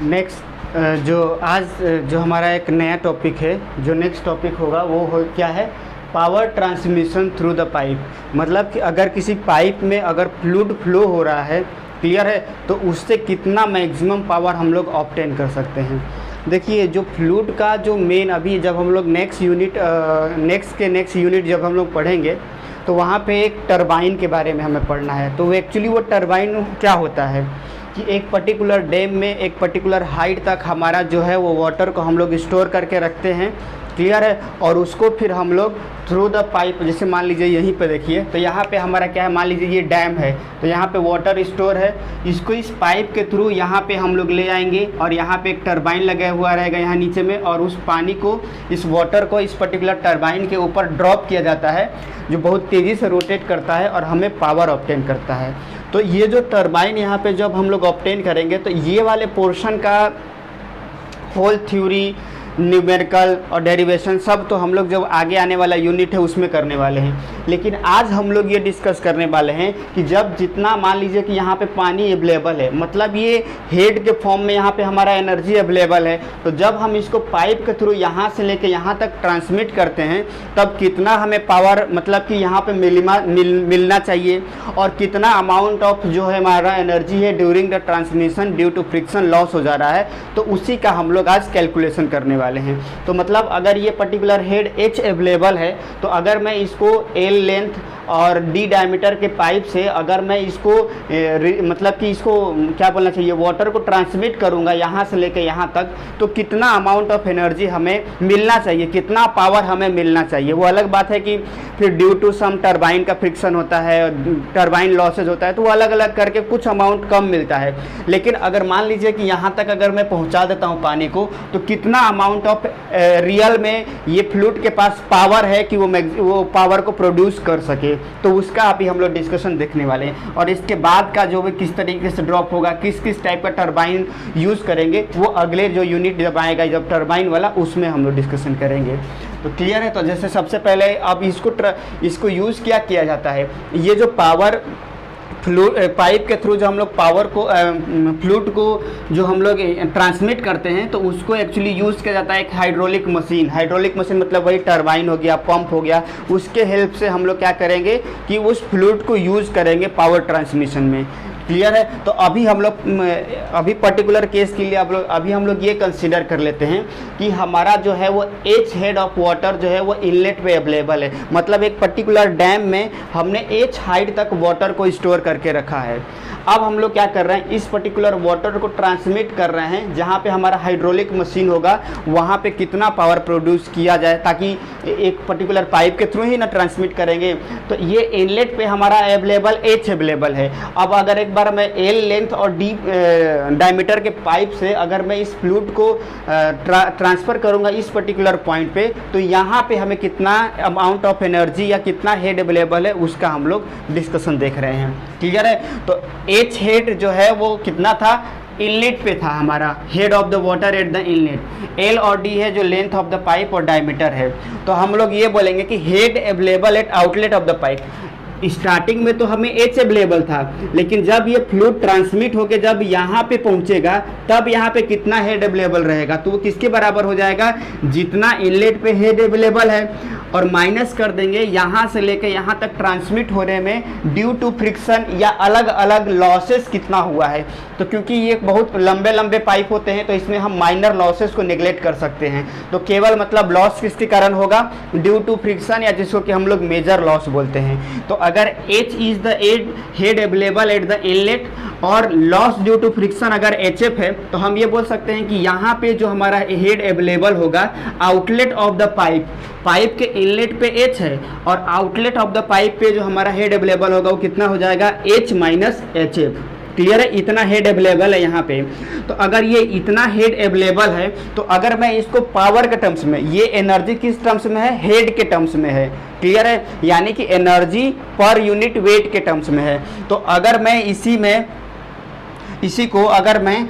Next जो हमारा एक नया टॉपिक है, जो नेक्स्ट टॉपिक होगा वो क्या है, power transmission through the pipe. मतलब कि अगर किसी पाइप में अगर फ्लूइड फ्लो हो रहा है, क्लियर है, तो उससे कितना मैक्सिमम पावर हम लोग ऑब्टेन कर सकते हैं। देखिए जो फ्लूइड का जो मेन, अभी जब हम लोग नेक्स्ट यूनिट जब हम लोग पढ़ेंगे तो वहाँ पे एक टरबाइन के बारे में हमें पढ़ना है। तो एक्चुअली वो टरबाइन क्या होता है कि एक पर्टिकुलर डैम में एक पर्टिकुलर हाइट तक हमारा जो है वो वाटर को हम लोग स्टोर करके रखते हैं, क्लियर है, और उसको फिर हम लोग थ्रू द पाइप, जैसे मान लीजिए यहीं पे देखिए, तो यहाँ पे हमारा क्या है, मान लीजिए ये डैम है, तो यहाँ पे वाटर स्टोर है, इसको इस पाइप के थ्रू यहाँ पे हम लोग ले आएंगे और यहाँ पे एक टरबाइन लगा हुआ रहेगा यहाँ नीचे में, और उस पानी को, इस वाटर को इस पर्टिकुलर टरबाइन के ऊपर ड्रॉप किया जाता है, जो बहुत तेज़ी से रोटेट करता है और हमें पावर ऑब्टेन करता है। तो ये जो टरबाइन यहाँ पे जब हम लोग ऑब्टेन करेंगे तो ये वाले पोर्शन का होल थ्योरी, न्यूमेरिकल और डेरिवेशन सब तो हम लोग जब आगे आने वाला यूनिट है उसमें करने वाले हैं। लेकिन आज हम लोग ये डिस्कस करने वाले हैं कि जब जितना मान लीजिए कि यहाँ पे पानी अवेलेबल है, मतलब ये हेड के फॉर्म में यहाँ पे हमारा एनर्जी अवेलेबल है, तो जब हम इसको पाइप के थ्रू यहाँ से लेके यहाँ तक ट्रांसमिट करते हैं तब कितना हमें पावर, मतलब कि यहाँ पे मिलना चाहिए, और कितना अमाउंट ऑफ जो है हमारा एनर्जी है during the transmission due to friction loss हो जा रहा है, तो उसी का हम लोग आज कैलकुलेशन करने वाले हैं। तो मतलब अगर ये पर्टिकुलर हेड H अवेलेबल है, तो अगर मैं इसको L लेंथ और D डायमीटर के पाइप से अगर मैं इसको मतलब कि इसको क्या बोलना चाहिए, वाटर को ट्रांसमिट करूंगा यहाँ से लेके यहाँ तक, तो कितना अमाउंट ऑफ एनर्जी हमें मिलना चाहिए, कितना पावर हमें मिलना चाहिए। वो अलग बात है कि फिर ड्यू टू सम टरबाइन का फ्रिक्शन होता है, टरबाइन लॉसेज होता है, तो वो अलग अलग करके कुछ अमाउंट कम मिलता है। लेकिन अगर मान लीजिए कि यहाँ तक अगर मैं पहुँचा देता हूँ पानी को, तो कितना अमाउंट ऑफ रियल में ये फ्लूइड के पास पावर है कि वो पावर को प्रोड्यूस कर सके, तो उसका अभी हम लोग डिस्कशन देखने वाले हैं। और इसके बाद का जो भी किस तरीके से ड्रॉप होगा, किस किस टाइप का टरबाइन यूज़ करेंगे, वो अगले जो यूनिट जब आएगा, जब टरबाइन वाला, उसमें हम लोग डिस्कशन करेंगे। तो क्लियर है। तो जैसे सबसे पहले अब इसको यूज़ क्या किया जाता है, ये जो पावर पाइप के थ्रू जो हम लोग पावर को फ्लूइड को जो हम लोग ट्रांसमिट करते हैं, तो उसको एक्चुअली यूज़ किया जाता है एक हाइड्रोलिक मशीन। हाइड्रोलिक मशीन मतलब वही टरबाइन हो गया, पंप हो गया, उसके हेल्प से हम लोग क्या करेंगे कि उस फ्लूइड को यूज़ करेंगे पावर ट्रांसमिशन में। क्लियर है। तो अभी हम लोग अभी पर्टिकुलर केस के लिए अभी हम लोग ये कंसीडर कर लेते हैं कि हमारा जो है वो H हेड ऑफ वाटर जो है वो इनलेट पे अवेलेबल है, मतलब एक पर्टिकुलर डैम में हमने H हाइट तक वाटर को स्टोर करके रखा है। अब हम लोग क्या कर रहे हैं, इस पर्टिकुलर वाटर को ट्रांसमिट कर रहे हैं, जहाँ पे हमारा हाइड्रोलिक मशीन होगा वहाँ पे कितना पावर प्रोड्यूस किया जाए, ताकि एक पर्टिकुलर पाइप के थ्रू ही ना ट्रांसमिट करेंगे। तो ये इनलेट पे हमारा अवेलेबल H अवेलेबल है। अब अगर एक बार मैं L लेंथ और D डायमीटर के पाइप से अगर मैं इस फ्लूइड को ट्रांसफ़र करूँगा इस पर्टिकुलर पॉइंट पे, तो यहाँ पे हमें कितना अमाउंट ऑफ एनर्जी या कितना हेड अवेलेबल है उसका हम लोग डिस्कशन देख रहे हैं। क्लियर है। तो H हेड जो है वो कितना था, इनलेट पे था हमारा, head of the water at the inlet. L और D है जो लेंथ ऑफ द पाइप और डायमीटर है। तो हम लोग ये बोलेंगे कि head available at outlet of the pipe. Starting में तो हमें H अवेलेबल था, लेकिन जब ये फ्लूइड ट्रांसमिट होकर जब यहाँ पे पहुँचेगा तब यहाँ पे कितना हेड अवेलेबल रहेगा, तो वो किसके बराबर हो जाएगा, जितना इनलेट पे हेड अवेलेबल है, और माइनस कर देंगे यहाँ से लेके यहाँ तक ट्रांसमिट होने में ड्यू टू फ्रिक्शन या अलग अलग लॉसेस कितना हुआ है। तो क्योंकि ये बहुत लंबे लंबे पाइप होते हैं, तो इसमें हम माइनर लॉसेस को नेग्लेक्ट कर सकते हैं। तो केवल मतलब लॉस किसके कारण होगा, ड्यू टू फ्रिक्शन, या जिसको कि हम लोग मेजर लॉस बोलते हैं। तो अगर H is the head available at the inlet और लॉस ड्यू टू फ्रिक्शन अगर HF है, तो हम ये बोल सकते हैं कि यहाँ पे जो हमारा हेड अवेलेबल होगा outlet of the pipe, pipe के इनलेट पे H है और आउटलेट ऑफ द पाइप पे जो हमारा हेड अवेलेबल होगा वो कितना हो जाएगा, H माइनस HF। क्लियर है। इतना हेड अवेलेबल है यहाँ पे। तो अगर ये इतना हेड अवेलेबल है, तो अगर मैं इसको पावर के टर्म्स में, ये एनर्जी किस टर्म्स में है, हेड के टर्म्स में है। क्लियर है। यानी कि एनर्जी पर यूनिट वेट के टर्म्स में है। तो अगर मैं इसी को अगर मैं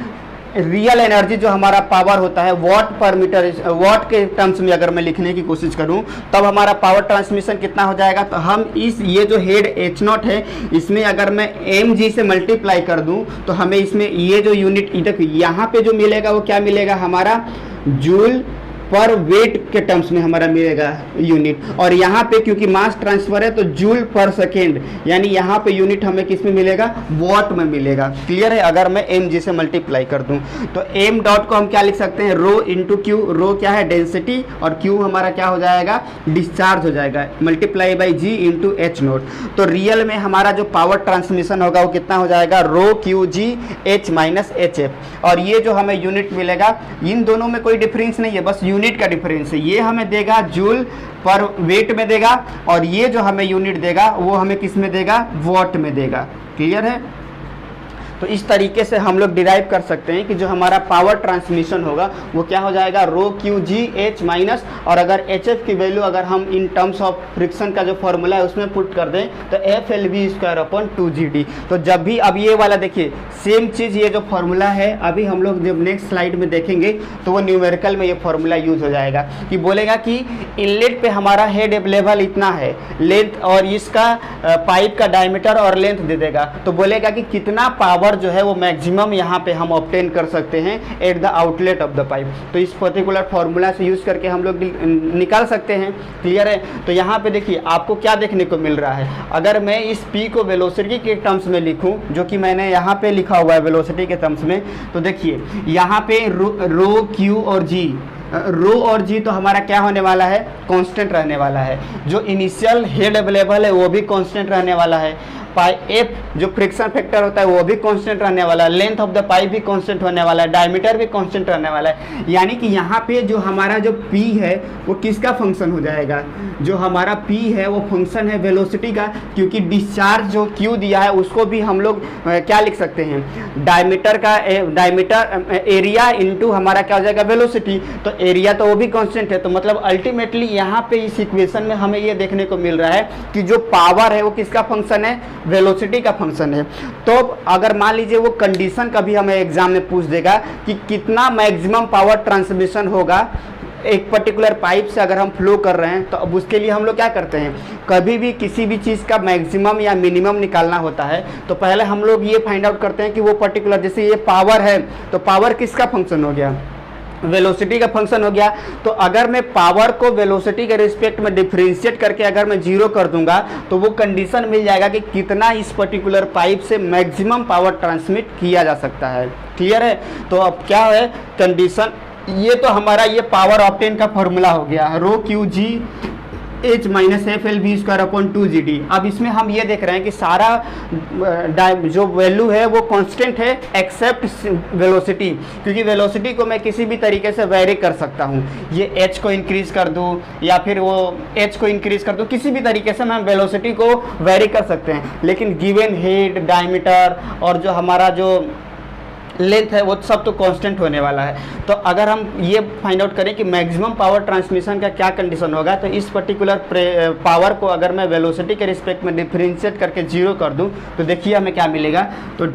रियल एनर्जी जो हमारा पावर होता है वॉट पर मीटर, वॉट के टर्म्स में अगर मैं लिखने की कोशिश करूं तब हमारा पावर ट्रांसमिशन कितना हो जाएगा। तो हम इस ये जो हेड H0 है इसमें अगर मैं mg से मल्टीप्लाई कर दूं तो हमें इसमें ये जो यूनिट यहाँ पे जो मिलेगा वो क्या मिलेगा, हमारा जूल पर वेट के टर्म्स में हमारा मिलेगा यूनिट, और यहाँ पे क्योंकि मास ट्रांसफर है तो जूल पर सेकेंड, यानी यहाँ पे यूनिट हमें किस में मिलेगा, वॉट में मिलेगा। क्लियर है। अगर मैं mg से मल्टीप्लाई कर दूं तो m डॉट को हम क्या लिख सकते हैं, रो इंटू क्यू। रो क्या है, डेंसिटी, और क्यू हमारा क्या हो जाएगा, डिस्चार्ज हो जाएगा, multiply by g into H0। तो रियल में हमारा जो पावर ट्रांसमिशन होगा वो कितना हो जाएगा, रो क्यू जी H माइनस HF। और ये जो हमें यूनिट मिलेगा, इन दोनों में कोई डिफरेंस नहीं है, बस यूनिट का डिफरेंस है। ये हमें देगा जूल पर वेट में देगा, और ये जो हमें यूनिट देगा वो हमें किस में देगा, वॉट में देगा। क्लियर है। तो इस तरीके से हम लोग डिराइव कर सकते हैं कि जो हमारा पावर ट्रांसमिशन होगा वो क्या हो जाएगा, रो क्यू जी H माइनस, और अगर HF की वैल्यू अगर हम इन टर्म्स ऑफ फ्रिक्शन का जो फॉर्मूला है उसमें पुट कर दें तो FLV²/2GD। तो जब भी, अब ये वाला देखिए सेम चीज़, ये जो फॉर्मूला है अभी हम लोग जब नेक्स्ट स्लाइड में देखेंगे तो वो न्यूमेरिकल में ये फॉर्मूला यूज हो जाएगा कि बोलेगा कि इनलेट पे हमारा हेड लेवल इतना है, लेंथ और इसका पाइप का डायमीटर और लेंथ दे देगा, तो बोलेगा कि कितना पावर जो है वो मैक्सिमम यहाँ पे हम ऑब्टेन कर सकते हैं at the outlet of the pipe. तो इस पर्टिकुलर फॉर्मूला से यूज करके हम लोग निकाल सकते हैं। क्लियर है। तो यहाँ पे देखिए आपको क्या देखने को मिल रहा है, अगर मैं इस P को वेलोसिटी के टर्म्स में लिखूं, जो कि मैंने यहाँ पे लिखा हुआ है वेलोसिटी के टर्म्स में, तो देखिए यहाँ पे रो क्यू और जी, रो और जी तो हमारा क्या होने वाला है, कांस्टेंट रहने वाला है। जो इनिशियल हेड अवेलेबल है वो भी कांस्टेंट रहने वाला है। पाई एफ जो फ्रिक्शन फैक्टर होता है वो भी कांस्टेंट रहने वाला है। लेंथ ऑफ द पाइप भी कांस्टेंट होने वाला है। डायमीटर भी कांस्टेंट रहने वाला है। यानी कि यहाँ पे जो हमारा जो P है वो किसका फंक्शन हो जाएगा, जो हमारा P है वो फंक्शन है वेलोसिटी का, क्योंकि डिस्चार्ज जो Q दिया है उसको भी हम लोग क्या लिख सकते हैं, डायमीटर का डायमीटर एरिया इंटू हमारा क्या हो जाएगा, वेलोसिटी। तो एरिया तो वो भी कांस्टेंट है। तो मतलब अल्टीमेटली यहाँ पे इस इक्वेशन में हमें ये देखने को मिल रहा है कि जो पावर है वो किसका फंक्शन है, वेलोसिटी का फंक्शन है। तो अगर मान लीजिए वो कंडीशन कभी हमें एग्जाम में पूछ देगा कि कितना मैक्सिमम पावर ट्रांसमिशन होगा एक पर्टिकुलर पाइप से अगर हम फ्लो कर रहे हैं, तो अब उसके लिए हम लोग क्या करते हैं, कभी भी किसी भी चीज़ का मैक्सिमम या मिनिमम निकालना होता है तो पहले हम लोग ये फाइंड आउट करते हैं कि वो पर्टिकुलर, जैसे ये पावर है तो पावर किसका फंक्शन हो गया, वेलोसिटी का फंक्शन हो गया। तो अगर मैं पावर को वेलोसिटी के रिस्पेक्ट में डिफरेंशिएट करके अगर मैं जीरो कर दूंगा तो वो कंडीशन मिल जाएगा कि कितना इस पर्टिकुलर पाइप से मैक्सिमम पावर ट्रांसमिट किया जा सकता है। क्लियर है। तो अब क्या है कंडीशन, ये तो हमारा ये पावर ऑब्टेन का फॉर्मूला हो गया, रो क्यू जी H माइनस FLV²/2GD। अब इसमें हम ये देख रहे हैं कि सारा जो वैल्यू है वो कांस्टेंट है एक्सेप्ट वेलोसिटी, क्योंकि वेलोसिटी को मैं किसी भी तरीके से वेरी कर सकता हूँ। ये H को इंक्रीज कर दूँ या फिर वो H को इंक्रीज कर दूँ, किसी भी तरीके से हम वेलोसिटी को वेरी कर सकते हैं। लेकिन गिवन हेड, डायमीटर और जो हमारा जो लेंथ है वो सब तो कांस्टेंट होने वाला है। तो अगर हम ये फाइंड आउट करें कि मैक्सिमम पावर ट्रांसमिशन का क्या कंडीशन होगा, तो इस पर्टिकुलर पावर को अगर मैं वेलोसिटी के रिस्पेक्ट में डिफरेंशिएट करके जीरो कर दूं तो देखिए हमें क्या मिलेगा, तो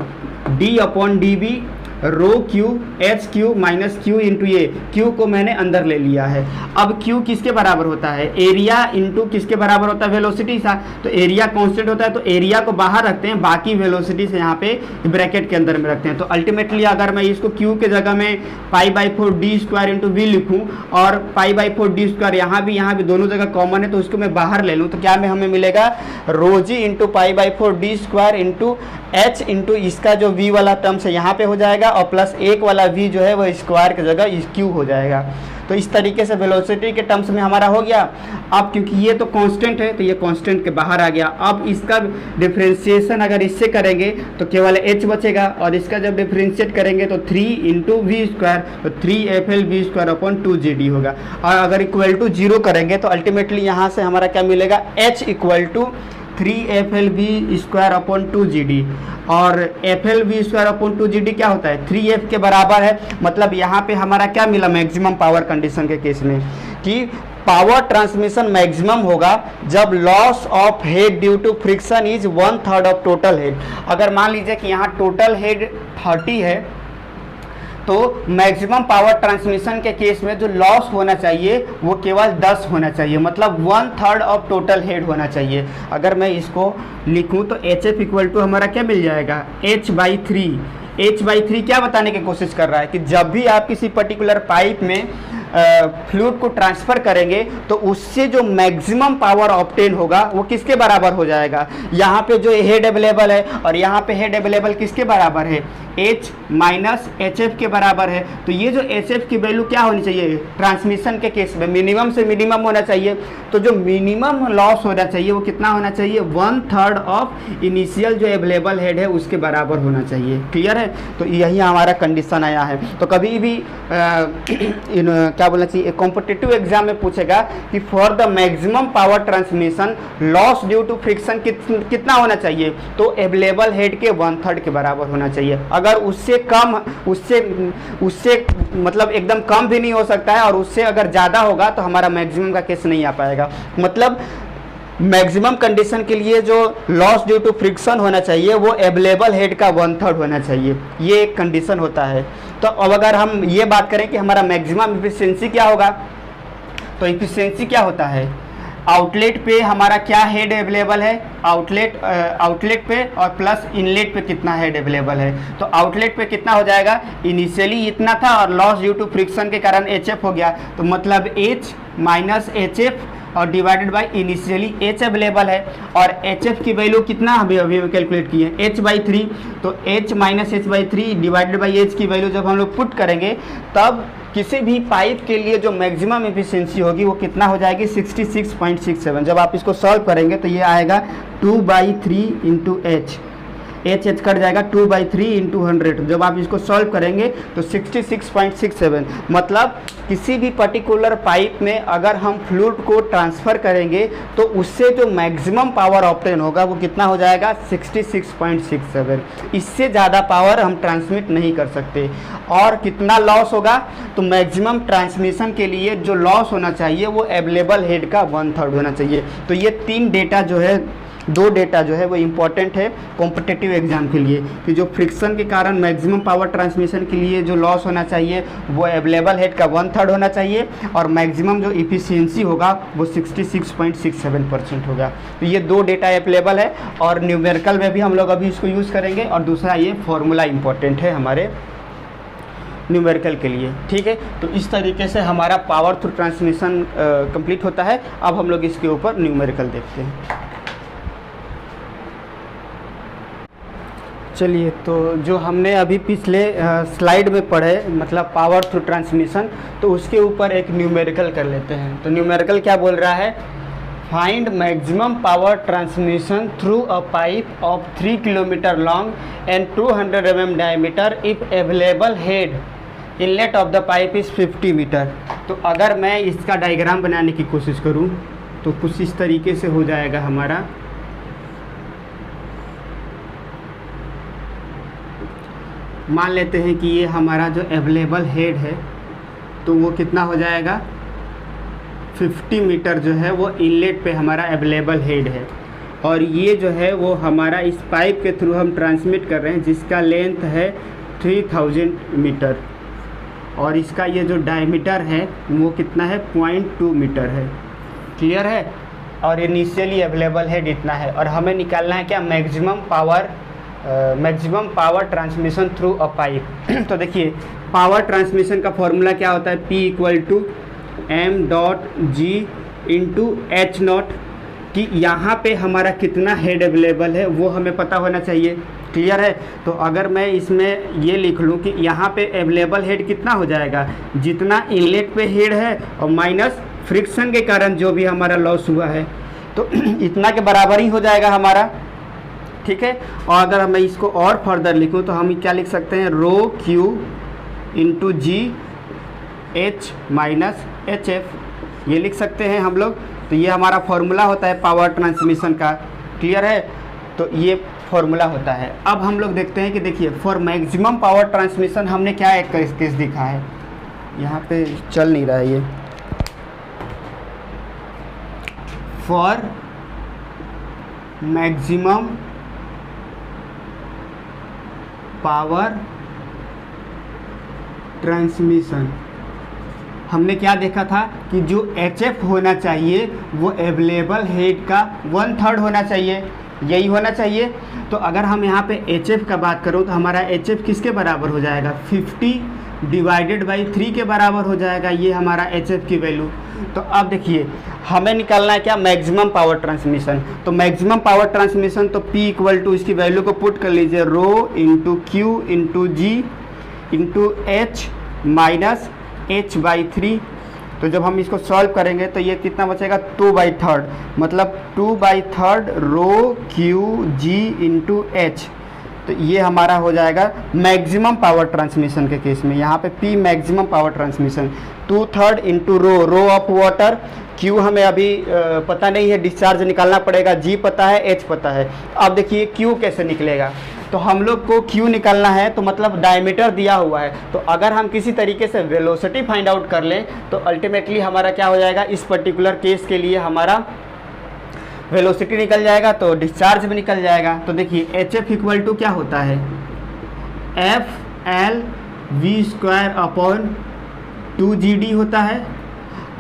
d/dv rho Q H Q minus Q into A, Q को मैंने अंदर ले लिया है। अब क्यू किसके बराबर होता है, एरिया इंटू किसके बराबर होता है, वेलोसिटी सा। तो एरिया कांस्टेंट होता है तो एरिया को बाहर रखते हैं, बाकी वेलोसिटी से यहाँ पे ब्रैकेट के अंदर में रखते हैं। तो अल्टीमेटली अगर मैं इसको क्यू के जगह में π/4 d² इंटू वी लिखूँ और π/4 d² यहाँ भी दोनों जगह कॉमन है तो उसको मैं बाहर ले लूँ, तो क्या में हमें मिलेगा rho G into π/4 d² into H into इसका जो v वाला टर्म्स है यहाँ पे हो जाएगा, और प्लस एक वाला v जो है वो स्क्वायर की जगह क्यू हो जाएगा। तो इस तरीके से वेलोसिटी के टर्म्स में हमारा हो गया। अब क्योंकि ये तो कांस्टेंट है तो ये कांस्टेंट के बाहर आ गया। अब इसका डिफरेंशिएशन अगर इससे करेंगे तो केवल h बचेगा, और इसका जब डिफरेंशिएट करेंगे तो 3 इंटू वी स्क्वायर, तो 3FLV²/2GD होगा। और अगर इक्वल टू 0 करेंगे तो अल्टीमेटली यहाँ से हमारा क्या मिलेगा, h इक्वल टू 3FLV²/2GD। और FLV²/2GD क्या होता है, 3F के बराबर है। मतलब यहाँ पे हमारा क्या मिला मैक्सिमम पावर कंडीशन के केस में, कि पावर ट्रांसमिशन मैक्सिमम होगा जब loss of head due to friction is 1/3 of total head. अगर मान लीजिए कि यहाँ टोटल हेड 30 है तो मैक्सिमम पावर ट्रांसमिशन के केस में जो लॉस होना चाहिए वो केवल 10 होना चाहिए, मतलब 1/3 ऑफ टोटल हेड होना चाहिए। अगर मैं इसको लिखूं तो एच एफ इक्वल टू हमारा क्या मिल जाएगा, h/3। h/3 क्या बताने की कोशिश कर रहा है कि जब भी आप किसी पर्टिकुलर पाइप में फ्लूइड को ट्रांसफ़र करेंगे तो उससे जो मैक्सिमम पावर ऑब्टेन होगा वो किसके बराबर हो जाएगा, यहाँ पे जो हेड अवेलेबल है और यहाँ पे हेड अवेलेबल किसके बराबर है, H माइनस HF के बराबर है। तो ये जो HF की वैल्यू क्या होनी चाहिए, ट्रांसमिशन के केस में मिनिमम से मिनिमम होना चाहिए। तो जो मिनिमम लॉस होना चाहिए वो कितना होना चाहिए, 1/3 ऑफ इनिशियल जो अवेलेबल हेड है उसके बराबर होना चाहिए। क्लियर है, तो यही हमारा कंडीशन आया है। तो कभी भी क्या बोलना चाहिए, कॉम्पिटिटिव एग्जाम में पूछेगा कि for the maximum power transmission loss due to friction कितना होना चाहिए, तो अवेलेबल हेड के 1/3 के बराबर होना चाहिए। अगर उससे कम, उससे मतलब एकदम कम भी नहीं हो सकता है और उससे अगर ज़्यादा होगा तो हमारा मैक्सिमम का केस नहीं आ पाएगा। मतलब मैक्सिमम कंडीशन के लिए जो लॉस ड्यू टू फ्रिक्शन होना चाहिए वो अवेलेबल हेड का 1/3 होना चाहिए, ये एक कंडीशन होता है। तो अब अगर हम ये बात करें कि हमारा मैक्सिमम इफिशिएंसी क्या होगा, तो इफिशिएंसी क्या होता है, आउटलेट पे हमारा क्या हेड अवेलेबल है, आउटलेट पे और प्लस इनलेट पे कितना हेड अवेलेबल है। तो आउटलेट पे कितना हो जाएगा, इनिशियली इतना था और लॉस ड्यू टू फ्रिक्शन के कारण HF हो गया, तो मतलब H माइनस HF और divided by initially H available है और HF की वैल्यू कितना अभी कैलकुलेट किए, H/3। तो H minus H/3 divided by H की वैल्यू जब हम लोग पुट करेंगे तब किसी भी पाइप के लिए जो मैक्सिमम एफिशिएंसी होगी वो कितना हो जाएगी, 66.67। जब आप इसको सॉल्व करेंगे तो ये आएगा 2/3 इंटू H कट जाएगा, 2/3 इंटू 100। जब आप इसको सॉल्व करेंगे तो 66.67। मतलब किसी भी पर्टिकुलर पाइप में अगर हम फ्लूइड को ट्रांसफ़र करेंगे तो उससे जो मैक्सिमम पावर ऑब्टेन होगा वो कितना हो जाएगा, 66.67। इससे ज़्यादा पावर हम ट्रांसमिट नहीं कर सकते। और कितना लॉस होगा, तो मैक्सिमम ट्रांसमिशन के लिए जो लॉस होना चाहिए वो अवेलेबल हेड का 1/3 होना चाहिए। तो ये दो डेटा जो है वो इम्पॉर्टेंट है कॉम्पिटिटिव एग्जाम के लिए, कि जो फ्रिक्शन के कारण मैक्सिमम पावर ट्रांसमिशन के लिए जो लॉस होना चाहिए वो अवेलेबल हेड का 1/3 होना चाहिए और मैक्सिमम जो इफिशियंसी होगा वो 66.67% होगा। तो ये दो डेटा अवेलेबल है और न्यूमेरिकल में भी हम लोग अभी इसको यूज़ करेंगे। और दूसरा ये फॉर्मूला इम्पॉर्टेंट है हमारे न्यूमेरिकल के लिए। ठीक है, तो इस तरीके से हमारा पावर थ्रू ट्रांसमिशन कंप्लीट होता है। अब हम लोग इसके ऊपर न्यूमेरिकल देखते हैं। चलिए, तो जो हमने अभी पिछले स्लाइड में पढ़े मतलब पावर थ्रू ट्रांसमिशन, तो उसके ऊपर एक न्यूमेरिकल कर लेते हैं। तो न्यूमेरिकल क्या बोल रहा है, find maximum power transmission through a pipe of 3 kilometre long and 200 mm diameter if available head inlet of the pipe is 50 metre. तो अगर मैं इसका डायग्राम बनाने की कोशिश करूँ तो कुछ इस तरीके से हो जाएगा हमारा। मान लेते हैं कि ये हमारा जो अवेलेबल हेड है तो वो कितना हो जाएगा, 50 मीटर जो है वो इनलेट पे हमारा अवेलेबल हेड है और ये जो है वो हमारा इस पाइप के थ्रू हम ट्रांसमिट कर रहे हैं जिसका लेंथ है 3000 मीटर और इसका ये जो डायमीटर है वो कितना है, 0.2 मीटर है। क्लियर है, और इनिशियली अवेलेबल हेड इतना है और हमें निकालना है क्या, maximum power transmission through a pipe. तो देखिए पावर ट्रांसमिशन का फॉर्मूला क्या होता है, P = m.g × h0, कि यहाँ पे हमारा कितना हेड अवेलेबल है वो हमें पता होना चाहिए। क्लियर है, तो अगर मैं इसमें ये लिख लूँ कि यहाँ पे अवेलेबल हेड कितना हो जाएगा, जितना इनलेट पे हेड है और माइनस फ्रिक्शन के कारण जो भी हमारा लॉस हुआ है, तो इतना के बराबर ही हो जाएगा हमारा। ठीक है, और अगर मैं इसको और फर्दर लिखूं तो हम क्या लिख सकते हैं, ρQ × G H minus HF, ये लिख सकते हैं हम लोग। तो ये हमारा फॉर्मूला होता है पावर ट्रांसमिशन का। क्लियर है, तो ये फॉर्मूला होता है। अब हम लोग देखते हैं कि देखिए फॉर मैक्सिमम पावर ट्रांसमिशन हमने क्या एक केस दिखा है, यहाँ पे चल नहीं रहा है ये, फॉर मैक्सिमम पावर ट्रांसमिशन, हमने क्या देखा था कि जो HF होना चाहिए वो अवेलेबल हेड का 1/3 होना चाहिए, यही होना चाहिए। तो अगर हम यहाँ पे HF का बात करूँ तो हमारा HF किसके बराबर हो जाएगा, 50/3 के बराबर हो जाएगा, ये हमारा HF की वैल्यू। तो अब देखिए हमें निकालना है क्या, मैक्सिमम पावर ट्रांसमिशन। तो मैक्सिमम पावर ट्रांसमिशन तो P इक्वल टू इसकी वैल्यू को पुट कर लीजिए, रो इंटू क्यू इंटू जी इंटू एच माइनस h/3। तो जब हम इसको सॉल्व करेंगे तो ये कितना बचेगा, 2/3, मतलब 2/3 rho Q G into H. तो ये हमारा हो जाएगा मैक्सिमम पावर ट्रांसमिशन के केस में। यहाँ पे P maximum power transmission 2/3 into rho of water, Q हमें अभी पता नहीं है, डिस्चार्ज निकालना पड़ेगा, G पता है, H पता है। अब देखिए Q कैसे निकलेगा, तो हम लोग को Q निकालना है, तो मतलब डायमीटर दिया हुआ है। तो अगर हम किसी तरीके से वेलोसिटी फाइंड आउट कर लें तो अल्टीमेटली हमारा क्या हो जाएगा, इस पर्टिकुलर केस के लिए हमारा वेलोसिटी निकल जाएगा तो डिस्चार्ज भी निकल जाएगा। तो देखिए HF इक्वल टू क्या होता है, FL/v² होता है।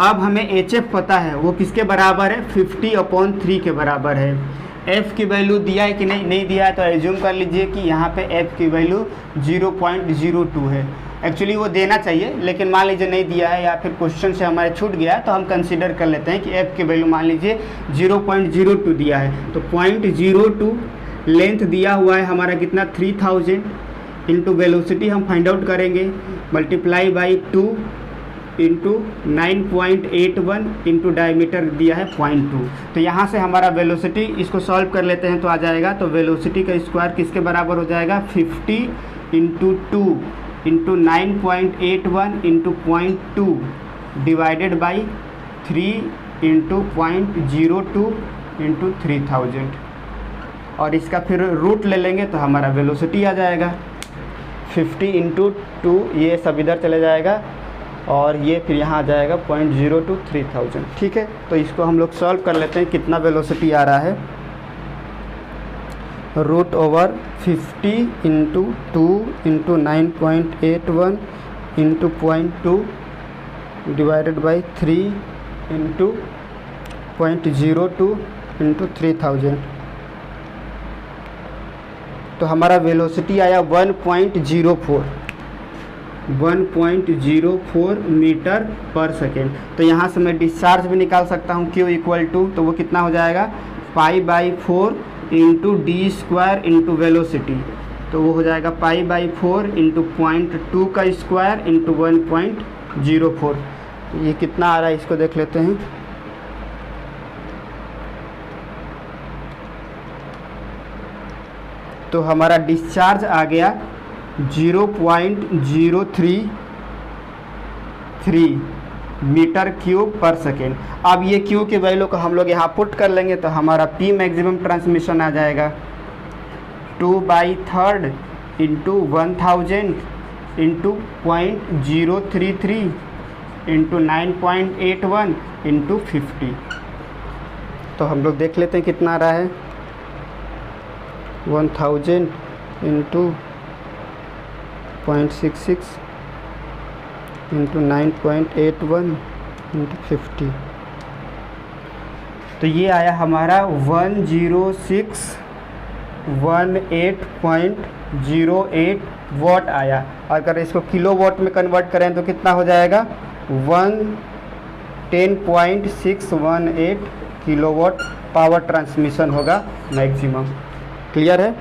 अब हमें HF पता है, वो किसके बराबर है, 50/3 के बराबर है। F की वैल्यू दिया है कि नहीं दिया है, तो एज्यूम कर लीजिए कि यहाँ पे F की वैल्यू 0.02 है। एक्चुअली वो देना चाहिए, लेकिन मान लीजिए नहीं दिया है या फिर क्वेश्चन से हमारे छूट गया है, तो हम कंसीडर कर लेते हैं कि F की वैल्यू मान लीजिए 0.02 दिया है। तो 0.02 लेंथ दिया हुआ है हमारा कितना, 3000 इंटू वेलोसिटी हम फाइंड आउट करेंगे, multiply by 2 into 9.81 into diameter दिया है 0.2। तो यहाँ से हमारा वेलोसिटी, इसको सॉल्व कर लेते हैं तो आ जाएगा, तो वेलोसिटी का स्क्वायर किसके बराबर हो जाएगा, 50 into 2 into 9.81 into 0.2 divided by 3 into 0.02 into 3000, और इसका फिर रूट ले लेंगे तो हमारा वेलोसिटी आ जाएगा 50 इंटू 2, ये सब इधर चले जाएगा और ये फिर यहाँ आ जाएगा 0.02 3000। ठीक है, तो इसको हम लोग सॉल्व कर लेते हैं, कितना वेलोसिटी आ रहा है, √50 into 2 into 9.81 into 0.2 divided by 3 into 0.02 into 3000। तो हमारा वेलोसिटी आया 1.04 मीटर पर सेकेंड। तो यहाँ से मैं डिस्चार्ज भी निकाल सकता हूँ, Q इक्वल टू, तो वो कितना हो जाएगा, π/4 इंटू d² इंटू वेलोसिटी। तो वो हो जाएगा π/4 इंटू 0.2 का स्क्वायर इंटू 1.04। तो ये कितना आ रहा है, इसको देख लेते हैं। तो हमारा डिस्चार्ज आ गया 0.033 मीटर क्यूब पर सेकेंड। अब ये Q की वैल्यू को हम लोग यहाँ पुट कर लेंगे तो हमारा P मैक्सिमम ट्रांसमिशन आ जाएगा 2/3 इंटू 1000 इंटू 0.033 इंटू 9.81 इंटू 50। तो हम लोग देख लेते हैं कितना आ रहा है, 1000 इंटू 0.66 इंटू 9.81 इंटू 50। तो ये आया हमारा 10618.08 वाट आया। अगर इसको किलो वाट में कन्वर्ट करें तो कितना हो जाएगा, 110.618 किलोवाट पावर ट्रांसमिशन होगा मैक्सिमम। क्लियर है।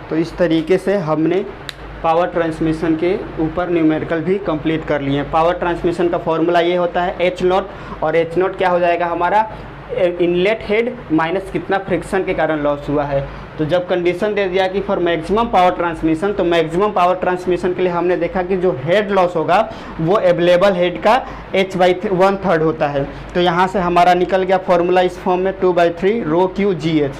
तो इस तरीके से हमने पावर ट्रांसमिशन के ऊपर न्यूमेरिकल भी कंप्लीट कर लिए हैं। पावर ट्रांसमिशन का फॉर्मूला ये होता है H0, और H0 क्या हो जाएगा हमारा, इनलेट हेड माइनस कितना फ्रिक्शन के कारण लॉस हुआ है। तो जब कंडीशन दे दिया कि फॉर मैक्सिमम पावर ट्रांसमिशन, तो मैक्सिमम पावर ट्रांसमिशन के लिए हमने देखा कि जो हेड लॉस होगा वो अवेलेबल हेड का h/1/3 होता है। तो यहाँ से हमारा निकल गया फॉर्मूला इस फॉर्म में 2/3 ρQGH।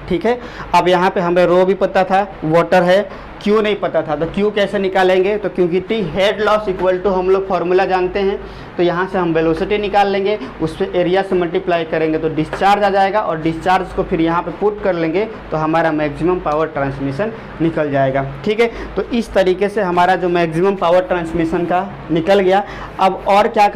ठीक है। अब यहाँ पे हमें रो भी पता था, वाटर है, क्यू नहीं पता था, तो क्यू कैसे निकालेंगे, तो क्यू कितनी, हेड लॉस इक्वल टू हम लोग फार्मूला जानते हैं, तो यहाँ से हम वेलोसिटी निकाल लेंगे, उस पर एरिया से मल्टीप्लाई करेंगे तो डिस्चार्ज आ जाएगा, और डिस्चार्ज को फिर यहाँ पे पुट कर लेंगे तो हमारा मैक्सिमम पावर ट्रांसमिशन निकल जाएगा। ठीक है, तो इस तरीके से हमारा जो मैक्सिमम पावर ट्रांसमिशन का निकल गया। अब और क्या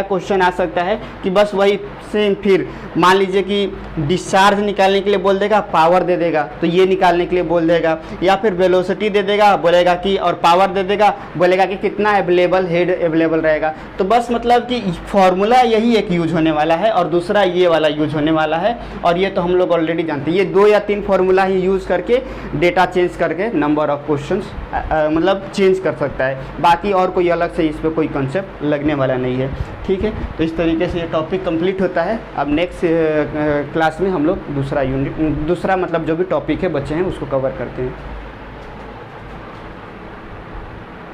क्वेश्चन आ सकता है कि बस वही सेम, फिर मान लीजिए कि डिस्चार्ज निकालने के लिए बोल देगा, पावर दे देगा तो ये निकालने के लिए बोल देगा, या फिर वेलोसिटी दे देगा बोलेगा कि, और पावर दे देगा बोलेगा कि कितना अवेलेबल हेड अवेलेबल रहेगा। तो बस मतलब कि फॉर्मूला यही एक यूज होने वाला है और दूसरा ये वाला यूज होने वाला है, और ये तो हम लोग ऑलरेडी जानते हैं। ये 2 या 3 फॉर्मूला ही यूज़ करके डेटा चेंज करके नंबर ऑफ क्वेश्चंस मतलब चेंज कर सकता है, बाकी और कोई अलग से इस पर कोई कॉन्सेप्ट लगने वाला नहीं है। ठीक है, तो इस तरीके से ये टॉपिक कंप्लीट होता है। अब नेक्स्ट क्लास में हम लोग दूसरा मतलब जो भी टॉपिक है बच्चे हैं उसको कवर करते हैं।